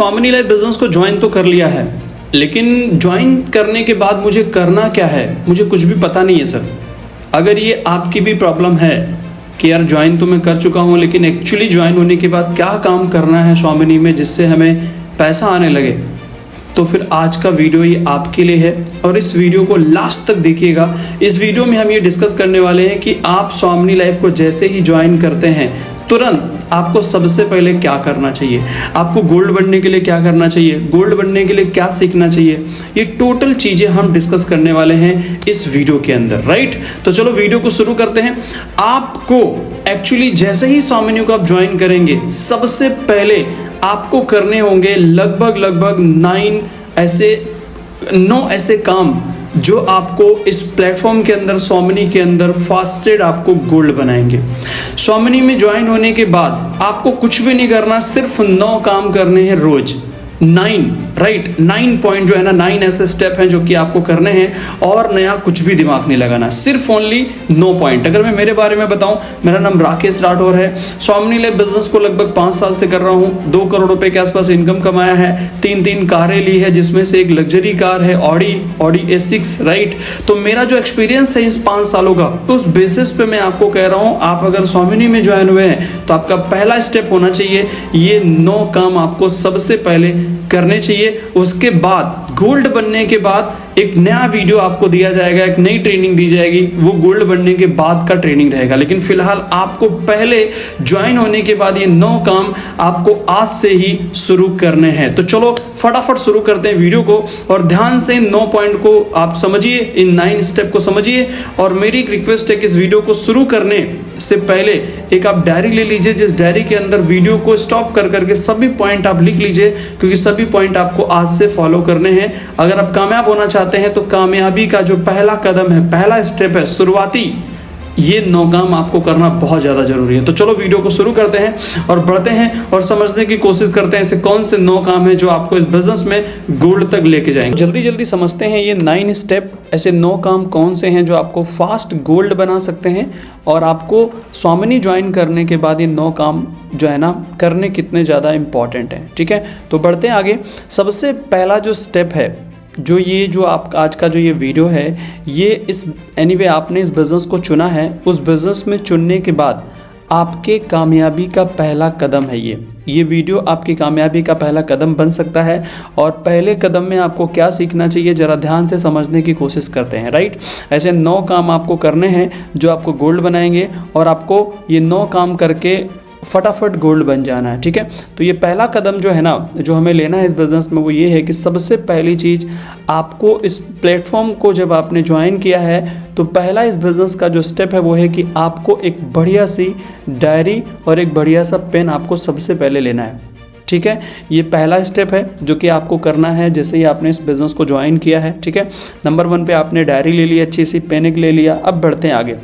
स्वामिनी life business को join तो कर लिया है, लेकिन ज्वाइन करने के बाद मुझे करना क्या है, मुझे कुछ भी पता नहीं है सर। अगर ये आपकी भी प्रॉब्लम है कि यार ज्वाइन तो मैं कर चुका हूँ, लेकिन एक्चुअली ज्वाइन होने के बाद क्या काम करना है स्वामिनी में जिससे हमें पैसा आने लगे, तो फिर आज का वीडियो ये आपके लिए है और इस वीडियो को लास्ट तक देखिएगा। इस वीडियो में हम ये डिस्कस करने वाले हैं कि आप स्वामिनी लाइफ को जैसे ही ज्वाइन करते हैं तुरंत आपको सबसे पहले क्या करना चाहिए, आपको गोल्ड बनने के लिए क्या करना चाहिए, गोल्ड बनने के लिए क्या सीखना चाहिए, ये टोटल चीज़ें हम डिस्कस करने वाले हैं इस वीडियो के अंदर, राइट। तो चलो वीडियो को शुरू करते हैं। आपको एक्चुअली जैसे ही स्वामिनी को आप ज्वाइन करेंगे, सबसे पहले आपको करने होंगे लगभग 9 ऐसे काम जो आपको इस प्लेटफॉर्म के अंदर, स्वामिनी के अंदर फास्टेड आपको गोल्ड बनाएंगे। स्वामिनी में ज्वाइन होने के बाद आपको कुछ भी नहीं करना, सिर्फ 9 काम करने हैं रोज। 9 राइट, 9 पॉइंट जो है ना, 9 ऐसे स्टेप हैं जो कि आपको करने हैं और नया कुछ भी दिमाग नहीं लगाना, सिर्फ ओनली 9 पॉइंट। अगर मैं मेरे बारे में बताऊं, मेरा नाम राकेश राठौर है। स्वामिनी लाइफ बिजनेस को लगभग 5 साल से कर रहा हूं। 2 करोड़ रुपए के आसपास इनकम कमाया है। 3 कारें ली है, जिसमें से एक लग्जरी कार है ऑडी A6, राइट। तो मेरा जो एक्सपीरियंस है इस 5 सालों का, तो उस बेसिस पे मैं आपको कह रहा हूँ, आप अगर स्वामिनी में ज्वाइन हुए हैं तो आपका पहला स्टेप होना चाहिए ये 9 काम आपको सबसे पहले करने चाहिए। उसके बाद गोल्ड बनने के बाद एक नया वीडियो आपको दिया जाएगा, एक नई ट्रेनिंग दी जाएगी, वो गोल्ड बनने के बाद का ट्रेनिंग रहेगा। लेकिन फिलहाल आपको पहले ज्वाइन होने के बाद ये 9 काम आपको आज से ही शुरू करने हैं। तो चलो फटाफट शुरू करते हैं वीडियो को और ध्यान से इन 9 पॉइंट को आप समझिए, इन 9 स्टेप को समझिए। और मेरी एक रिक्वेस्ट है कि इस वीडियो को शुरू करने से पहले एक आप डायरी ले लीजिए, जिस डायरी के अंदर वीडियो को स्टॉप कर करके सभी पॉइंट आप लिख लीजिए, क्योंकि सभी पॉइंट आपको आज से फॉलो करने हैं। अगर आप कामयाब होना चाहते हैं तो कामयाबी का जो पहला कदम है, पहला स्टेप है, शुरुआती, ये 9 काम आपको करना बहुत ज़्यादा जरूरी है। तो चलो वीडियो को शुरू करते हैं और बढ़ते हैं और समझने की कोशिश करते हैं ऐसे कौन से 9 काम हैं जो आपको इस बिजनेस में गोल्ड तक लेके जाएंगे। जल्दी समझते हैं ये 9 स्टेप, ऐसे 9 काम कौन से हैं जो आपको फास्ट गोल्ड बना सकते हैं और आपको स्वामिनी ज्वाइन करने के बाद ये 9 काम जो है ना करने कितने ज़्यादा इंपॉर्टेंट हैं, ठीक है। तो बढ़ते हैं आगे। सबसे पहला जो स्टेप है, जो आप आज का जो ये वीडियो है, ये इस एनीवे आपने इस बिज़नेस को चुना है, उस बिज़नेस में चुनने के बाद आपके कामयाबी का पहला कदम है ये वीडियो आपकी कामयाबी का पहला कदम बन सकता है। और पहले कदम में आपको क्या सीखना चाहिए, ज़रा ध्यान से समझने की कोशिश करते हैं, राइट। ऐसे 9 काम आपको करने हैं जो आपको गोल्ड बनाएंगे और आपको ये 9 काम करके फटाफट गोल्ड बन जाना है, ठीक है। तो ये पहला कदम जो है ना, जो हमें लेना है इस बिज़नेस में, वो ये है कि सबसे पहली चीज़ आपको इस प्लेटफॉर्म को जब आपने ज्वाइन किया है तो पहला इस बिज़नेस का जो स्टेप है वो है कि आपको एक बढ़िया सी डायरी और एक बढ़िया सा पेन आपको सबसे पहले लेना है, ठीक है। ये पहला स्टेप है जो कि आपको करना है जैसे ही आपने इस बिज़नेस को ज्वाइन किया है, ठीक है। नंबर 1 पे आपने डायरी ले ली, अच्छी सी पेन एक ले लिया। अब बढ़ते हैं आगे।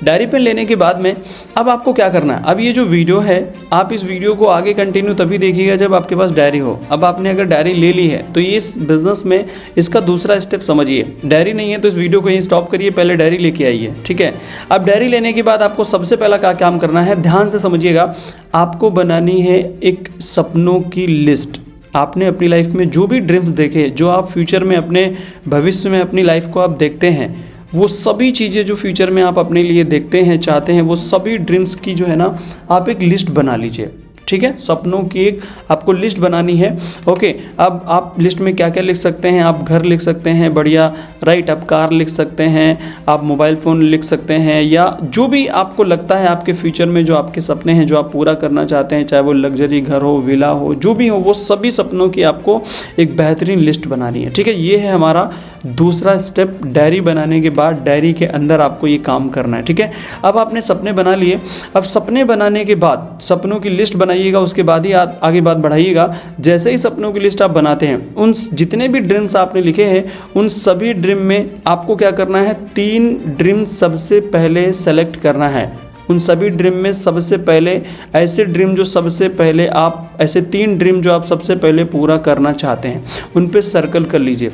डायरी पेन लेने के बाद में अब आपको क्या करना है, अब ये जो वीडियो है, आप इस वीडियो को आगे कंटिन्यू तभी देखिएगा जब आपके पास डायरी हो। अब आपने अगर डायरी ले ली है तो ये इस बिज़नेस में इसका दूसरा स्टेप समझिए। डायरी नहीं है तो इस वीडियो को यहीं स्टॉप करिए, पहले डायरी लेके आइए, ठीक है। अब डायरी लेने के बाद आपको सबसे पहला क्या काम करना है, ध्यान से समझिएगा। आपको बनानी है एक सपनों की लिस्ट। आपने अपनी लाइफ में जो भी ड्रीम्स देखे, जो आप फ्यूचर में अपने भविष्य में अपनी लाइफ को आप देखते हैं, वो सभी चीज़ें जो फ्यूचर में आप अपने लिए देखते हैं, चाहते हैं, वो सभी ड्रीम्स की जो है ना आप एक लिस्ट बना लीजिए, ठीक है। सपनों की एक आपको लिस्ट बनानी है, ओके। अब आप लिस्ट में क्या क्या लिख सकते हैं, आप घर लिख सकते हैं बढ़िया, राइट, आप कार लिख सकते हैं, आप मोबाइल फ़ोन लिख सकते हैं, या जो भी आपको लगता है आपके फ्यूचर में जो आपके सपने हैं जो आप पूरा करना चाहते हैं, चाहे वो लग्जरी घर हो, विला हो, जो भी हो, वो सभी सपनों की आपको एक बेहतरीन लिस्ट बनानी है, ठीक है। ये है हमारा दूसरा स्टेप। डायरी बनाने के बाद डायरी के अंदर आपको ये काम करना है, ठीक है। अब आपने सपने बना लिए। अब सपने बनाने के बाद सपनों की लिस्ट बनाइएगा, उसके बाद ही आगे बात बढ़ाइएगा। जैसे ही सपनों की लिस्ट आप बनाते हैं, उन जितने भी ड्रीम्स आपने लिखे हैं उन सभी ड्रीम में आपको क्या करना है, 3 ड्रीम सबसे पहले सेलेक्ट करना है। उन सभी ड्रीम में सबसे पहले ऐसे ड्रीम जो सबसे पहले आप ऐसे 3 ड्रीम जो आप सबसे पहले पूरा करना चाहते हैं, उन पे सर्कल कर लीजिए।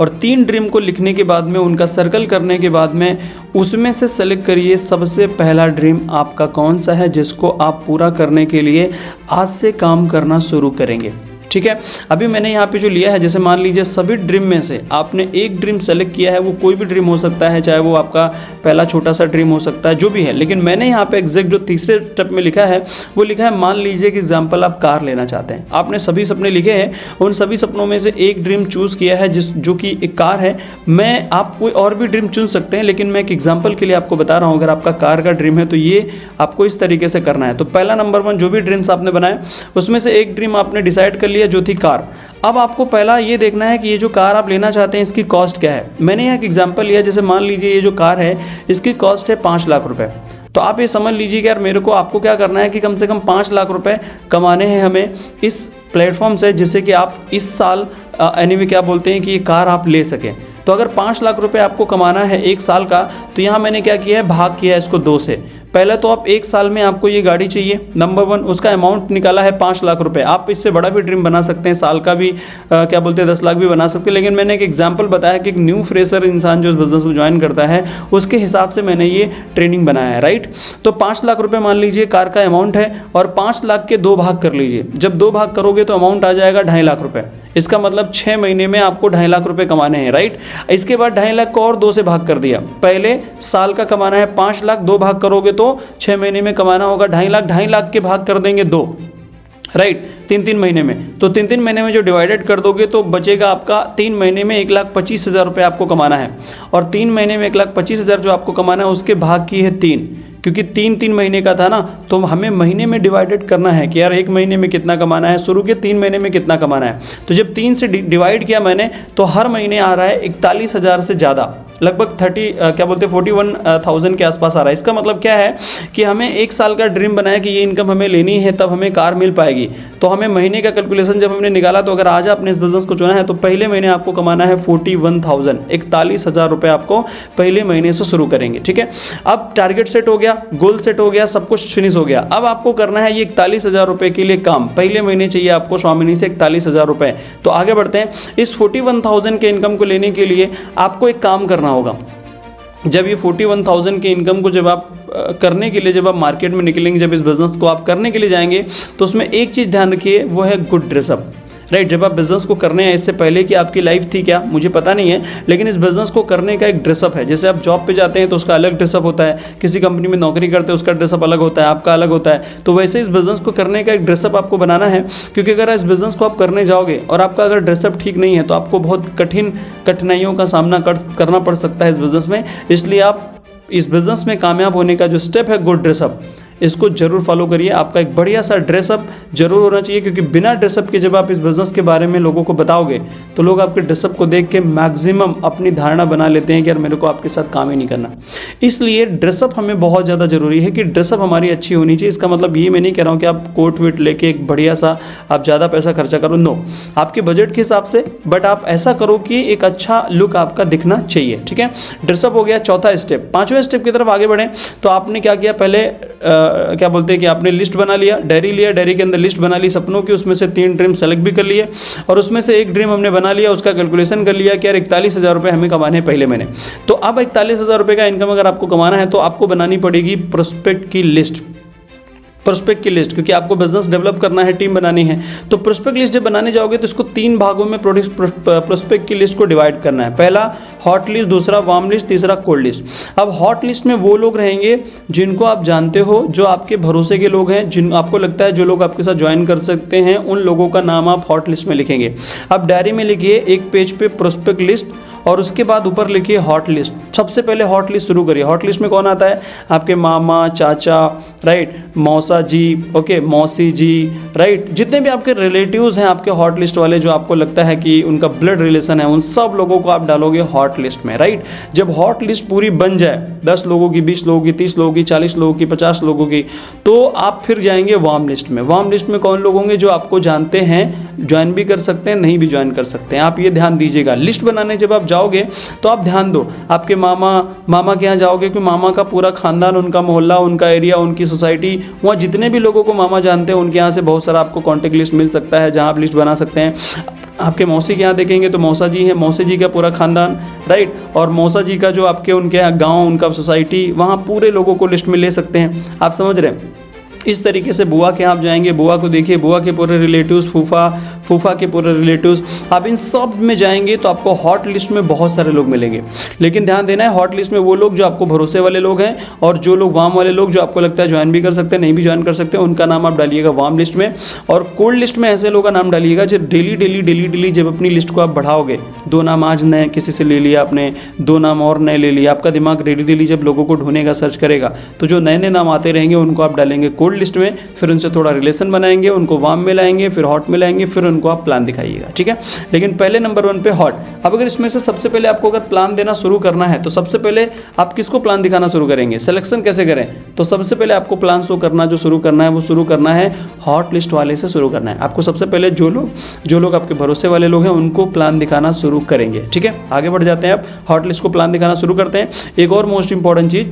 और 3 ड्रीम को लिखने के बाद में उनका सर्कल करने के बाद में उसमें से सेलेक्ट करिए सबसे पहला ड्रीम आपका कौन सा है जिसको आप पूरा करने के लिए आज से काम करना शुरू करेंगे। ठीक है, अभी मैंने यहाँ पे जो लिया है, जैसे मान लीजिए सभी ड्रीम में से आपने एक ड्रीम सेलेक्ट किया है, वो कोई भी ड्रीम हो सकता है, चाहे वो आपका पहला छोटा सा ड्रीम हो सकता है, जो भी है, लेकिन मैंने यहाँ पे एग्जैक्ट जो तीसरे स्टेप में लिखा है वो लिखा है, मान लीजिए कि एग्जाम्पल आप कार लेना चाहते हैं, आपने सभी सपने लिखे हैं, उन सभी सपनों में से एक ड्रीम चूज़ किया है जो कि एक कार है। मैं आप कोई और भी ड्रीम चुन सकते हैं, लेकिन मैं एक एग्जाम्पल के लिए आपको बता रहा हूँ, अगर आपका कार का ड्रीम है तो ये आपको इस तरीके से करना है। तो पहला नंबर 1 जो भी ड्रीम्स आपने बनाए उसमें से एक ड्रीम आपने डिसाइड कर लिया जो थी कार। अब आपको पहला ये देखना है कि ये जो कार आप लेना चाहते हैं इसकी कॉस्ट क्या है। मैंने यहाँ एक एग्जांपल लिया, जैसे मान लीजिए ये जो कार है इसकी कॉस्ट है 5 लाख रुपए। तो आप ये समझ लीजिए कि यार मेरे को आपको क्या करना है कि कम से कम 5 लाख रुपए कमाने हैं हमें इस प्लेटफॉर्म से, जिससे कि आप इस साल एनीवे क्या बोलते हैं कि ये कार आप ले सकें। तो अगर 5 लाख रुपए आपको कमाना है 1 साल का, तो यहाँ मैंने क्या किया है, भाग किया है इसको 2 से। पहले तो आप 1 साल में आपको ये गाड़ी चाहिए, नंबर 1 उसका अमाउंट निकाला है 5 लाख रुपए। आप इससे बड़ा भी ड्रीम बना सकते हैं, साल का भी क्या बोलते हैं 10 लाख भी बना सकते हैं, लेकिन मैंने एक एग्जांपल बताया कि एक न्यू फ्रेशर इंसान जो इस बिजनेस में ज्वाइन करता है उसके हिसाब से मैंने ये ट्रेनिंग बनाया है, राइट। तो 5 लाख रुपये मान लीजिए कार का अमाउंट है, और 5 लाख के 2 भाग कर लीजिए। जब 2 भाग करोगे तो अमाउंट आ जाएगा 2.5 लाख रुपये। इसका मतलब 6 महीने में आपको 2.5 लाख रुपए कमाने हैं, राइट। इसके बाद 2.5 लाख को और 2 से भाग कर दिया। पहले साल का कमाना है 5 लाख, 2 भाग करोगे तो 6 महीने में कमाना होगा 2.5 लाख। 2.5 लाख के भाग कर देंगे 2, राइट, 3 महीने में। तो 3 महीने में जो डिवाइडेड कर दोगे तो बचेगा आपका 3 महीने में 1,25,000 रुपये आपको कमाना है। और 3 महीने में 1,25,000 जो आपको कमाना है उसके भाग की है 3, क्योंकि 3 महीने का था ना, तो हमें महीने में डिवाइडेड करना है कि यार 1 महीने में कितना कमाना है, शुरू के 3 महीने में कितना कमाना है। तो जब 3 से डिवाइड किया मैंने तो हर महीने आ रहा है 41,000 से ज़्यादा, लगभग 41,000 के आसपास आ रहा है। इसका मतलब क्या है कि हमें 1 साल का ड्रीम बनाया कि ये इनकम हमें लेनी है तब हमें कार मिल पाएगी। तो हमें महीने का कैलकुलेशन जब हमने निकाला तो अगर आज आपने इस बिजनेस को चुना है तो पहले महीने आपको कमाना है 41,000, 41,000 रुपये आपको पहले महीने से शुरू करेंगे। ठीक है, अब टारगेट सेट हो गया, गोल सेट हो गया, सब कुछ फिनिश हो गया। अब आपको करना है ये 41,000 रुपये के लिए काम। पहले महीने चाहिए आपको स्वामिनी से 41,000 रुपये। तो आगे बढ़ते हैं। इस 41,000 के इनकम को लेने के लिए आपको एक काम करना होगा। जब ये 41,000 के इनकम को जब आप करने के लिए जब आप मार्केट में निकलेंगे, जब इस बिज़नेस को आप करने के लिए जाएंगे, तो उसमें एक चीज़ ध्यान रखिए, वो है गुड ड्रेसअप, राइट। जब आप बिज़नेस को करने हैं, इससे पहले कि आपकी लाइफ थी क्या मुझे पता नहीं है, लेकिन इस बिज़नेस को करने का एक ड्रेसअप है। जैसे आप जॉब पे जाते हैं तो उसका अलग ड्रेसअप होता है, किसी कंपनी में नौकरी करते हैं उसका ड्रेसअप अलग होता है, आपका अलग होता है। तो वैसे इस बिज़नेस को करने का एक ड्रेसअप आपको बनाना है, क्योंकि अगर इस बिज़नेस को आप करने जाओगे और आपका अगर ड्रेसअप ठीक नहीं है तो आपको बहुत कठिनाइयों का सामना करना पड़ सकता है इस बिज़नेस में। इसलिए आप इस बिज़नेस में कामयाब होने का जो स्टेप है गुड ड्रेसअप, इसको जरूर फॉलो करिए। आपका एक बढ़िया सा ड्रेसअप जरूर होना चाहिए, क्योंकि बिना ड्रेसअप के जब आप इस बिज़नेस के बारे में लोगों को बताओगे तो लोग आपके ड्रेसअप को देख के मैक्सिमम अपनी धारणा बना लेते हैं कि यार मेरे को आपके साथ काम ही नहीं करना। इसलिए ड्रेसअप हमें बहुत ज़्यादा ज़रूरी है कि ड्रेसअप हमारी अच्छी होनी चाहिए। इसका मतलब ये मैं नहीं कह रहा हूँ कि आप कोट वेट लेके एक बढ़िया सा आप ज़्यादा पैसा खर्चा करो, नो, आपके बजट के हिसाब से, बट आप ऐसा करो कि एक अच्छा लुक आपका दिखना चाहिए। ठीक है, ड्रेसअप हो गया चौथा स्टेप। 5वें स्टेप की तरफ आगे बढ़ें तो आपने क्या किया, पहले क्या बोलते हैं कि आपने लिस्ट बना लिया, डायरी लिया, डायरी के अंदर लिस्ट बना ली सपनों की, उसमें से 3 ड्रीम सेलेक्ट भी कर लिए, और उसमें से एक ड्रीम हमने बना लिया, उसका कैलकुलेशन कर लिया कि यार 41,000 रुपये हमें कमाने हैं पहले महीने। तो अब 41,000 रुपये का इनकम अगर आपको कमाना है तो आपको बनानी पड़ेगी प्रोस्पेक्ट की लिस्ट। प्रोस्पेक्ट की लिस्ट, क्योंकि आपको बिजनेस डेवलप करना है, टीम बनानी है। तो प्रोस्पेक्ट लिस्ट जब बनाने जाओगे तो इसको 3 भागों में प्रोस्पेक्ट की लिस्ट को डिवाइड करना है। पहला हॉट लिस्ट, दूसरा वार्म लिस्ट, तीसरा कोल्ड लिस्ट। अब हॉट लिस्ट में वो लोग रहेंगे जिनको आप जानते हो, जो आपके भरोसे के लोग हैं, जिन आपको लगता है जो लोग आपके साथ ज्वाइन कर सकते हैं, उन लोगों का नाम आप हॉट लिस्ट में लिखेंगे। अब डायरी में लिखिए एक पेज पे प्रोस्पेक्ट लिस्ट, और उसके बाद ऊपर लिखिए हॉट लिस्ट। सबसे पहले हॉट लिस्ट शुरू करिए। हॉट लिस्ट में कौन आता है, आपके मामा, चाचा, राइट, मौसा जी, ओके, मौसी जी, राइट, जितने भी आपके रिलेटिव्स हैं आपके हॉट लिस्ट वाले, जो आपको लगता है कि उनका ब्लड रिलेशन है, उन सब लोगों को आप डालोगे हॉट लिस्ट में, राइट। जब हॉट लिस्ट पूरी बन जाए, 10 लोगों की, 20 लोगों की, 30 लोगों की, 40 लोगों की, 50 लोगों की, तो आप फिर जाएंगे वार्म लिस्ट में। वार्म लिस्ट में कौन लोग होंगे, जो आपको जानते हैं, ज्वाइन भी कर सकते हैं, नहीं भी ज्वाइन कर सकते हैं। आप ये ध्यान दीजिएगा। लिस्ट बनाने जब आप जाओगे तो आप ध्यान दो, आपके मामा के यहाँ जाओगे कि मामा का पूरा खानदान, उनका मोहल्ला, उनका एरिया, उनकी सोसाइटी, वहाँ जितने भी लोगों को मामा जानते हैं उनके यहाँ से बहुत सारा आपको कॉन्टेक्ट लिस्ट मिल सकता है, जहाँ आप लिस्ट बना सकते हैं। आपके मौसी के यहाँ देखेंगे तो मौसा जी हैं, मौसी जी का पूरा खानदान, राइट, और मौसा जी का जो आपके उनके यहाँ गाँव, उनका सोसाइटी, वहाँ पूरे लोगों को लिस्ट में ले सकते हैं। आप समझ रहे हैं। इस तरीके से बुआ के यहाँ आप जाएंगे, बुआ को देखिए, बुआ के पूरे रिलेटिव्स, फूफा के पूरे रिलेटिव्स, आप इन सब में जाएंगे तो आपको हॉट लिस्ट में बहुत सारे लोग मिलेंगे। लेकिन ध्यान देना है, हॉट लिस्ट में वो लोग जो आपको भरोसे वाले लोग हैं, और जो लोग वार्म वाले लोग जो आपको लगता है ज्वाइन भी कर सकते हैं, नहीं भी ज्वाइन कर सकते हैं, उनका नाम आप डालिएगा वार्म लिस्ट में। और कोल्ड लिस्ट में ऐसे लोगों का नाम डालिएगा जो डेली जब अपनी लिस्ट को आप बढ़ाओगे, 2 नाम आज नए किसी से ले लिया आपने, 2 नाम और नए ले लिया, आपका दिमाग डेली जब लोगों को ढूंढेगा, सर्च करेगा, तो जो नए नाम आते रहेंगे उनको आप डालेंगे कोल्ड लिस्ट में, फिर उनसे थोड़ा रिलेशन बनाएंगे, उनको वार्म में लाएंगे, फिर हॉट में लाएंगे, फिर उनको आप प्लान दिखाइएगा, ठीक है। लेकिन पहले नंबर 1 पे हॉट। अब अगर इसमें से सबसे पहले आपको अगर प्लान देना शुरू करना है तो सबसे पहले आप किसको प्लान दिखाना शुरू करेंगे, सिलेक्शन कैसे करें, तो सबसे पहले आपको प्लान शुरू करना है वो शुरू करना है हॉट लिस्ट वाले से शुरू करना है। आपको सबसे पहले जो लोग आपके भरोसे वाले लोग हैं उनको प्लान दिखाना शुरू करेंगे, ठीक है। आगे बढ़ जाते हैं, आप हॉट लिस्ट को प्लान दिखाना शुरू करते हैं। एक और मोस्ट इंपॉर्टेंट चीज़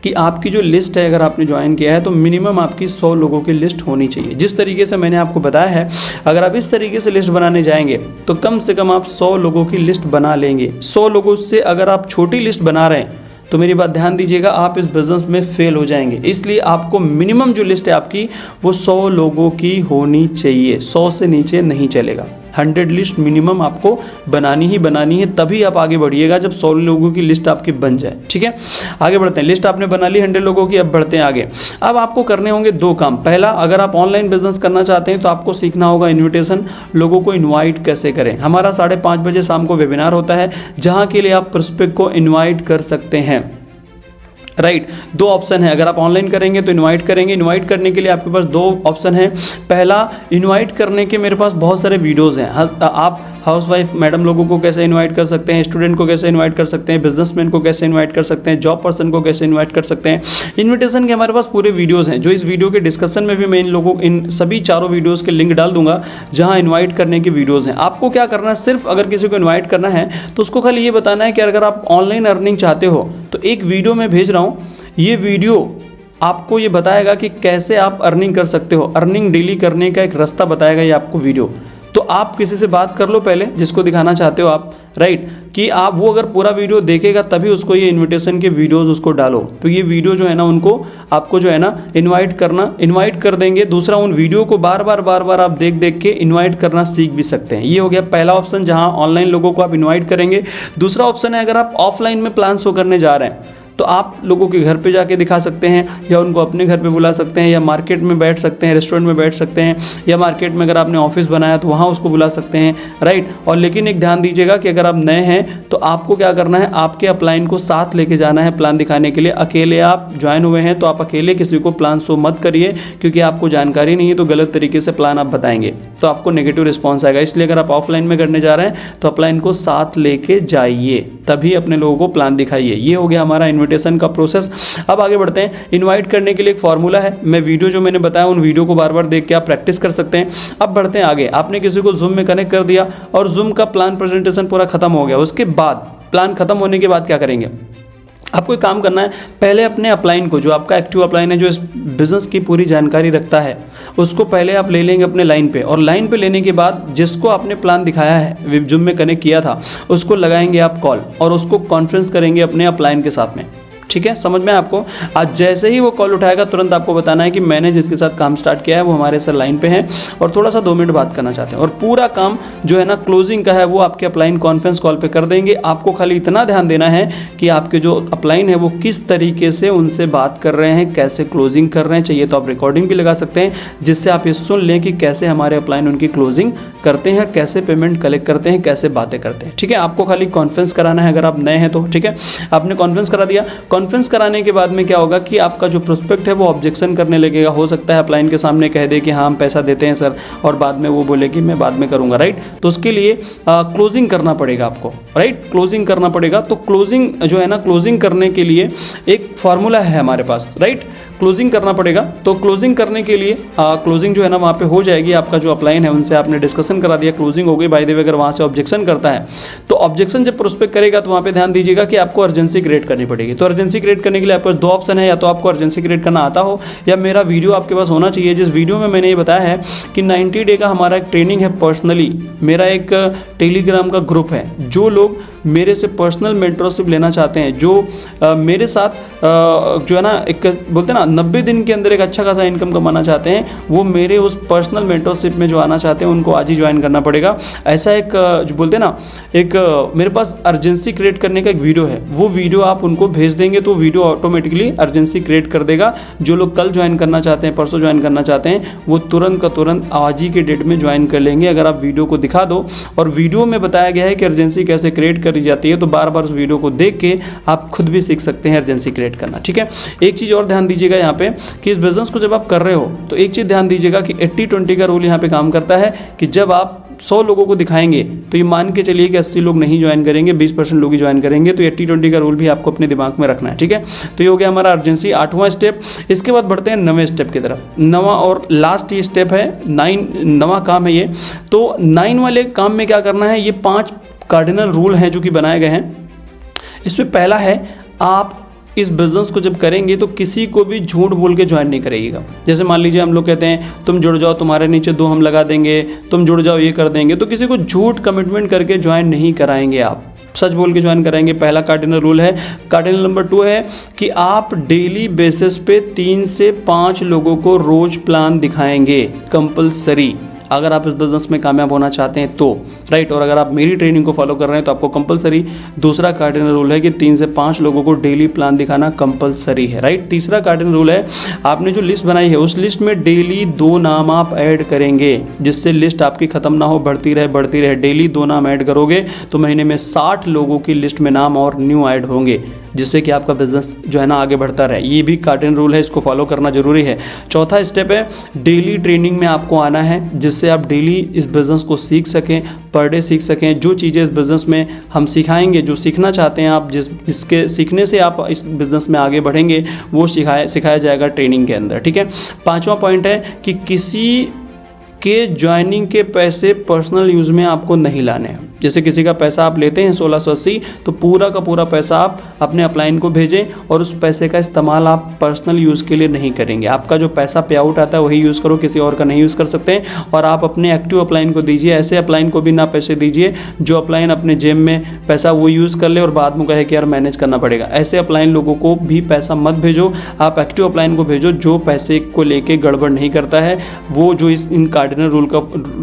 कि आपकी जो लिस्ट है, अगर आपने ज्वाइन किया है तो मिनिमम आपकी 100 लोगों की लिस्ट होनी चाहिए। जिस तरीके से मैंने आपको बताया है, अगर आप इस तरीके से लिस्ट बनाने जाएंगे तो कम से कम आप 100 लोगों की लिस्ट बना लेंगे। 100 लोगों से अगर आप छोटी लिस्ट बना रहे हैं तो मेरी बात ध्यान दीजिएगा, आप इस बिज़नेस में फेल हो जाएंगे। इसलिए आपको मिनिमम जो लिस्ट है आपकी वो 100 लोगों की होनी चाहिए, 100 से नीचे नहीं चलेगा। 100 लिस्ट मिनिमम आपको बनानी है, तभी आप आगे बढ़िएगा जब 100 लोगों की लिस्ट आपकी बन जाए, ठीक है। आगे बढ़ते हैं, लिस्ट आपने बना ली 100 लोगों की, अब बढ़ते हैं आगे। अब आपको करने होंगे 2 काम। पहला, अगर आप ऑनलाइन बिजनेस करना चाहते हैं तो आपको सीखना होगा इन्विटेशन, लोगों को इन्वाइट कैसे करें। हमारा 5:30 बजे शाम को वेबिनार होता है जहाँ के लिए आप प्रोस्पेक्ट को इन्वाइट कर सकते हैं, राइट। 2 ऑप्शन है, अगर आप ऑनलाइन करेंगे तो इनवाइट करेंगे। इनवाइट करने के लिए आपके पास 2 ऑप्शन है। पहला, इनवाइट करने के मेरे पास बहुत सारे वीडियोस हैं। आप हाउसवाइफ मैडम लोगों को कैसे इनवाइट कर सकते हैं, स्टूडेंट को कैसे इनवाइट कर सकते हैं, बिजनेसमैन को कैसे इनवाइट कर सकते हैं, जॉब पर्सन को कैसे इनवाइट कर सकते हैं। इन्विटेशन के हमारे पास पूरे वीडियोस हैं, जो इस वीडियो के डिस्क्रिप्शन में भी मैं इन सभी 4 वीडियोज़ के लिंक डाल दूंगा जहाँ इन्वाइट करने की वीडियोज़ हैं। आपको क्या करना है, सिर्फ अगर किसी को इन्वाइट करना है तो उसको खाली ये बताना है कि अगर आप ऑनलाइन अर्निंग चाहते हो तो एक वीडियो मैं भेज रहा हूँ, ये वीडियो आपको ये बताएगा कि कैसे आप अर्निंग कर सकते हो, अर्निंग डेली करने का एक रास्ता बताएगा ये आपको वीडियो। तो आप किसी से बात कर लो पहले जिसको दिखाना चाहते हो आप, राइट, कि आप वो अगर पूरा वीडियो देखेगा तभी उसको ये इनविटेशन के वीडियोस उसको डालो। तो ये वीडियो जो है ना उनको आपको जो है ना इनवाइट कर देंगे। दूसरा, उन वीडियो को बार बार आप देख के इनवाइट करना सीख भी सकते हैं। ये हो गया पहला ऑप्शन जहाँ ऑनलाइन लोगों को आप इन्वाइट करेंगे। दूसरा ऑप्शन है, अगर आप ऑफलाइन में प्लान शो करने जा रहे हैं तो आप लोगों के घर पे जाके दिखा सकते हैं, या उनको अपने घर पे बुला सकते हैं, या मार्केट में बैठ सकते हैं, रेस्टोरेंट में बैठ सकते हैं, या मार्केट में अगर आपने ऑफिस बनाया तो वहाँ उसको बुला सकते हैं, राइट। और लेकिन एक ध्यान दीजिएगा कि अगर आप नए हैं तो आपको क्या करना है, आपके अपलाइन को साथ लेके जाना है प्लान दिखाने के लिए। अकेले आप ज्वाइन हुए हैं तो आप अकेले किसी को प्लान शो मत करिए, क्योंकि आपको जानकारी नहीं है तो गलत तरीके से प्लान आप बताएंगे तो आपको नेगेटिव रिस्पॉन्स आएगा। इसलिए अगर आप ऑफलाइन में करने जा रहे हैं तो अपलाइन को साथ लेके जाइए, तभी अपने लोगों को प्लान दिखाइए। ये हो गया हमारा इन्विटेशन का प्रोसेस। अब आगे बढ़ते हैं। इनवाइट करने के लिए एक फॉर्मूला है, मैं वीडियो जो मैंने बताया उन वीडियो को बार बार देख के आप प्रैक्टिस कर सकते हैं। अब बढ़ते हैं आगे। आपने किसी को जूम में कनेक्ट कर दिया और जूम का प्लान प्रेजेंटेशन पूरा खत्म हो गया। उसके बाद प्लान खत्म होने के बाद क्या करेंगे, आपको एक काम करना है, पहले अपने अपलाइन को, जो आपका एक्टिव अपलाइन है जो इस बिज़नेस की पूरी जानकारी रखता है, उसको पहले आप ले लेंगे अपने लाइन पे। और लाइन पे लेने के बाद जिसको आपने प्लान दिखाया है, जूम में कनेक्ट किया था, उसको लगाएंगे आप कॉल और उसको कॉन्फ्रेंस करेंगे अपने अपलाइन के साथ में। ठीक है, समझ में आपको। आज जैसे ही वो कॉल उठाएगा तुरंत आपको बताना है कि मैंने जिसके साथ काम स्टार्ट किया है वो हमारे सर लाइन पे हैं और थोड़ा सा 2 मिनट बात करना चाहते हैं। और पूरा काम जो है ना क्लोजिंग का है वो आपके अपलाइन कॉन्फ्रेंस कॉल पे कर देंगे। आपको खाली इतना ध्यान देना है कि आपके जो अपलाइन है वो किस तरीके से उनसे बात कर रहे हैं, कैसे क्लोजिंग कर रहे हैं। चाहिए तो आप रिकॉर्डिंग भी लगा सकते हैं जिससे आप ये सुन लें कि कैसे हमारे अपलाइन उनकी क्लोजिंग करते हैं, कैसे पेमेंट कलेक्ट करते हैं, कैसे बातें करते हैं। ठीक है, आपको खाली कॉन्फ्रेंस कराना है अगर आप नए हैं तो। ठीक है, आपने कॉन्फ्रेंस करा दिया। कॉन्फ्रेंस कराने के बाद में क्या होगा कि आपका जो प्रोस्पेक्ट है वो ऑब्जेक्शन करने लगेगा। हो सकता है अपलाइन के सामने कह दे कि हाँ हम पैसा देते हैं सर, और बाद में वो बोले कि मैं बाद में करूँगा, राइट। तो उसके लिए क्लोजिंग करना पड़ेगा आपको, राइट, क्लोजिंग करना पड़ेगा। तो क्लोजिंग जो है ना, क्लोजिंग करने के लिए एक फार्मूला है हमारे पास, राइट। क्लोजिंग करना पड़ेगा। तो क्लोजिंग करने के लिए क्लोजिंग जो है ना वहाँ पे हो जाएगी। आपका जो अपलाइन है उनसे आपने डिस्कशन करा दिया, क्लोजिंग हो गई। बाय द वे अगर वहाँ से ऑब्जेक्शन करता है तो ऑब्जेक्शन जब प्रोस्पेक्ट करेगा तो वहाँ पे ध्यान दीजिएगा कि आपको अर्जेंसी क्रिएट करनी पड़ेगी। तो अर्जेंसी क्रिएट करने के लिए आपके पास दो ऑप्शन है, या तो आपको अर्जेंसी क्रिएट करना आता हो या मेरा वीडियो आपके पास होना चाहिए, जिस वीडियो में मैंने ये बताया है कि 90 डे का हमारा एक ट्रेनिंग है। पर्सनली मेरा एक टेलीग्राम का ग्रुप है, जो लोग मेरे से पर्सनल मेंटरशिप लेना चाहते हैं, जो मेरे साथ जो है ना एक बोलते हैं ना 90 दिन के अंदर एक अच्छा खासा इनकम कमाना चाहते हैं, वो मेरे उस पर्सनल मेंटरशिप में जो आना चाहते हैं उनको आज ही ज्वाइन करना पड़ेगा। ऐसा एक जो बोलते हैं ना एक मेरे पास अर्जेंसी क्रिएट करने का एक वीडियो है, वो वीडियो आप उनको भेज देंगे तो वीडियो ऑटोमेटिकली अर्जेंसी क्रिएट कर देगा। जो लोग कल ज्वाइन करना चाहते हैं, परसों ज्वाइन करना चाहते हैं, वो तुरंत का तुरंत आज ही के डेट में ज्वाइन कर लेंगे। अगर आप वीडियो को दिखा दो और वीडियो में बताया गया है कि अर्जेंसी कैसे क्रिएट करी जाती है, तो बार बार उस वीडियो को देख के आप खुद भी सीख सकते हैं अर्जेंसी क्रिएट करना। ठीक है, एक चीज़ और ध्यान दीजिएगा यहाँ पे कि इस बिजनेस को जब आप कर रहे हो तो एक चीज़ ध्यान दीजिएगा कि 80-20 का रूल यहाँ पे काम करता है कि जब आप 100 लोगों को दिखाएंगे तो ये मान के चलिए कि 80 लोग नहीं ज्वाइन करेंगे, 20% लोग ही ज्वाइन करेंगे। तो 80-20 का रूल भी आपको अपने दिमाग में रखना है। ठीक है, तो ये हो गया हमारा अर्जेंसी 8वां स्टेप। इसके बाद बढ़ते हैं 9वें स्टेप की तरफ। 9वां और लास्ट ये स्टेप है, 9वां काम है ये। तो 9 वाले काम में क्या करना है, ये 5 कार्डिनल रूल हैं जो कि बनाए गए हैं। इसमें पहला है, आप इस बिज़नेस को जब करेंगे तो किसी को भी झूठ बोल के ज्वाइन नहीं करिएगा। जैसे मान लीजिए हम लोग कहते हैं तुम जुड़ जाओ, तुम्हारे नीचे 2 हम लगा देंगे, तुम जुड़ जाओ ये कर देंगे, तो किसी को झूठ कमिटमेंट करके ज्वाइन नहीं कराएंगे, आप सच बोल के ज्वाइन कराएंगे। पहला कार्डिनल रूल है। कार्डिनल नंबर 2 है कि आप डेली बेसिस पे 3 से 5 लोगों को रोज प्लान दिखाएंगे, कंपलसरी, अगर आप इस बिज़नेस में कामयाब होना चाहते हैं तो, राइट। और अगर आप मेरी ट्रेनिंग को फॉलो कर रहे हैं तो आपको कंपलसरी दूसरा कार्डिनल रूल है कि 3 से 5 लोगों को डेली प्लान दिखाना कंपलसरी है, राइट। तीसरा कार्डिनल रूल है, आपने जो लिस्ट बनाई है उस लिस्ट में डेली 2 नाम आप ऐड करेंगे, जिससे लिस्ट आपकी खत्म ना हो, बढ़ती रहे। डेली 2 नाम ऐड करोगे तो महीने में 60 लोगों की लिस्ट में नाम और न्यू ऐड होंगे, जिससे कि आपका बिजनेस जो है ना आगे बढ़ता रहे। ये भी कार्डिनल रूल है, इसको फॉलो करना जरूरी है। चौथा स्टेप है, डेली ट्रेनिंग में आपको आना है, जिससे आप डेली इस बिज़नेस को सीख सकें, पर डे सीख सकें। जो चीज़ें इस बिज़नेस में हम सिखाएंगे, जो सीखना चाहते हैं आप, जिसके सीखने से आप इस बिज़नेस में आगे बढ़ेंगे, वो सिखाया जाएगा ट्रेनिंग के अंदर। ठीक है। 5वां पॉइंट है कि किसी के ज्वाइनिंग के पैसे पर्सनल यूज़ में आपको नहीं लाने हैं। जैसे किसी का पैसा आप लेते हैं 1680, तो पूरा का पूरा पैसा आप अपने अपलाइन को भेजें और उस पैसे का इस्तेमाल आप पर्सनल यूज़ के लिए नहीं करेंगे। आपका जो पैसा पे आउट आता है वही यूज़ करो, किसी और का नहीं यूज़ कर सकते हैं। और आप अपने एक्टिव अपलाइन को दीजिए, ऐसे अपलाइन को भी ना पैसे दीजिए जो अपलाइन अपने जेब में पैसा वो यूज़ कर ले और बाद में कहे कि यार मैनेज करना पड़ेगा। ऐसे अपलाइन लोगों को भी पैसा मत भेजो, आप एक्टिव अपलाइन को भेजो जो पैसे को लेके गड़बड़ नहीं करता है, वो जो इन कार्डिनल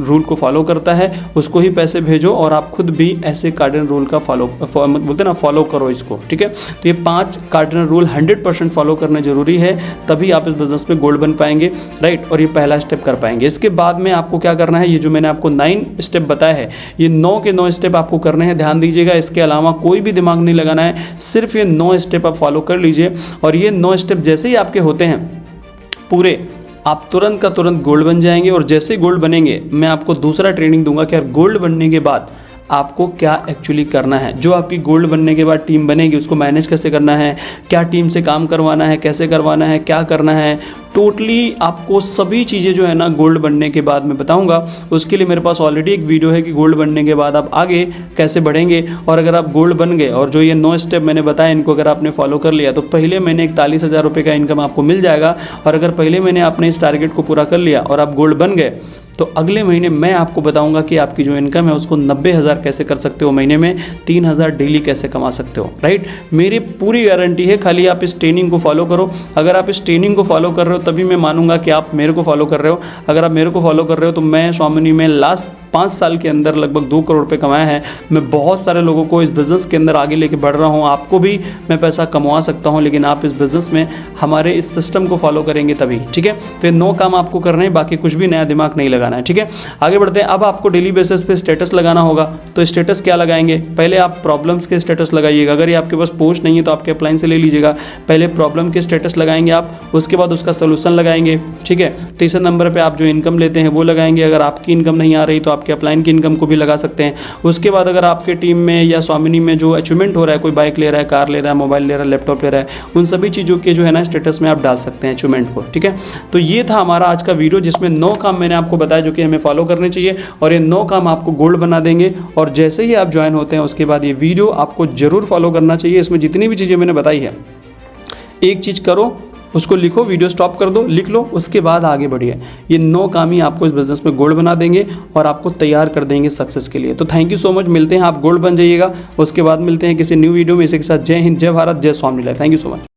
रूल को फॉलो करता है उसको ही पैसे भेजो। और आप खुद भी ऐसे कार्डिनल रूल का बोलते ना फॉलो करो इसको। ठीक है। तो ये 5 कार्डिनल रूल 100% फॉलो करना जरूरी है, तभी आप इस बिजनेस में गोल्ड बन पाएंगे, राइट। और ये पहला स्टेप कर पाएंगे। इसके बाद में आपको क्या करना है, ये जो मैंने आपको 9 स्टेप बताया है, ये 9 के 9 स्टेप आपको करने हैं। ध्यान दीजिएगा, इसके अलावा कोई भी दिमाग नहीं लगाना है, सिर्फ ये 9 स्टेप आप फॉलो कर लीजिए। और ये 9 स्टेप जैसे ही आपके होते हैं पूरे, आप तुरंत का तुरंत गोल्ड बन जाएंगे। और जैसे ही गोल्ड बनेंगे, मैं आपको दूसरा ट्रेनिंग दूंगा कि यार गोल्ड बनने के बाद आपको क्या एक्चुअली करना है। जो आपकी गोल्ड बनने के बाद टीम बनेगी उसको मैनेज कैसे करना है, क्या टीम से काम करवाना है, कैसे करवाना है, क्या करना है, टोटली आपको सभी चीज़ें जो है ना गोल्ड बनने के बाद मैं बताऊंगा। उसके लिए मेरे पास ऑलरेडी एक वीडियो है कि गोल्ड बनने के बाद आप आगे कैसे बढ़ेंगे। और अगर आप गोल्ड बन गए और जो ये 9 स्टेप मैंने बताया इनको अगर आपने फॉलो कर लिया तो पहले महीने 41,000 रुपये का इनकम आपको मिल जाएगा। और अगर पहले महीने आपने इस टारगेट को पूरा कर लिया और आप गोल्ड बन गए तो अगले महीने मैं आपको बताऊंगा कि आपकी जो इनकम है उसको 90,000 कैसे कर सकते हो, महीने में 3,000 डेली कैसे कमा सकते हो, राइट। मेरी पूरी गारंटी है, खाली आप इस ट्रेनिंग को फॉलो करो। अगर आप इस ट्रेनिंग को फॉलो कर रहे हो तभी मैं मानूंगा कि आप मेरे को फॉलो कर रहे हो। अगर आप मेरे को फॉलो कर रहे हो तो मैं स्वामिनी में लास्ट 5 साल के अंदर लगभग 2 करोड़ रुपये कमाया है। मैं बहुत सारे लोगों को इस बिज़नेस के अंदर आगे लेके बढ़ रहा हूँ। आपको भी मैं पैसा कमवा सकता हूँ, लेकिन आप इस बिज़नेस में हमारे इस सिस्टम को फॉलो करेंगे तभी। ठीक है। तो ये 9 काम आपको करने हैं, बाकी कुछ भी नया दिमाग नहीं लगाना है। ठीक है। आगे बढ़ते हैं। अब आपको डेली बेसिस पे स्टेटस लगाना होगा। तो स्टेटस क्या लगाएंगे, पहले आप प्रॉब्लम्स के स्टेटस लगाइएगा। अगर ये आपके पास पोस्ट नहीं है तो आपके अपलाइन से ले लीजिएगा। पहले प्रॉब्लम के स्टेटस लगाएंगे आप, उसके बाद उसका सोल्यूशन लगाएंगे। ठीक है। तीसरे नंबर पे आप जो इनकम लेते हैं वो लगाएंगे। अगर आपकी इनकम नहीं आ रही तो आपके अपलाइन की इनकम को भी लगा सकते हैं। उसके बाद अगर आपके टीम में या स्वामिनी में जो अचीवमेंट हो रहा है, कोई बाइक ले रहा है, कार ले रहा है, मोबाइल ले रहा है, लैपटॉप ले रहा है, उन सभी चीज़ों के जो है ना स्टेटस में आप डाल सकते हैं अचीवमेंट को। ठीक है, तो ये था हमारा आज का वीडियो जिसमें 9 काम मैंने आपको बताया जो कि हमें फॉलो करने चाहिए और ये 9 काम आपको गोल्ड बना देंगे। और जैसे ही आप ज्वाइन होते हैं उसके बाद ये वीडियो आपको जरूर फॉलो करना चाहिए। इसमें जितनी भी चीज़ें मैंने बताई है, एक चीज़ करो, उसको लिखो, वीडियो स्टॉप कर दो, लिख लो, उसके बाद आगे बढ़िए। ये 9 काम ही आपको इस बिज़नेस में गोल्ड बना देंगे और आपको तैयार कर देंगे सक्सेस के लिए। तो थैंक यू सो मच, मिलते हैं, आप गोल्ड बन जाइएगा। उसके बाद मिलते हैं किसी न्यू वीडियो में। इसी के साथ जय हिंद, जय भारत, जय स्वामी life. Thank you so much.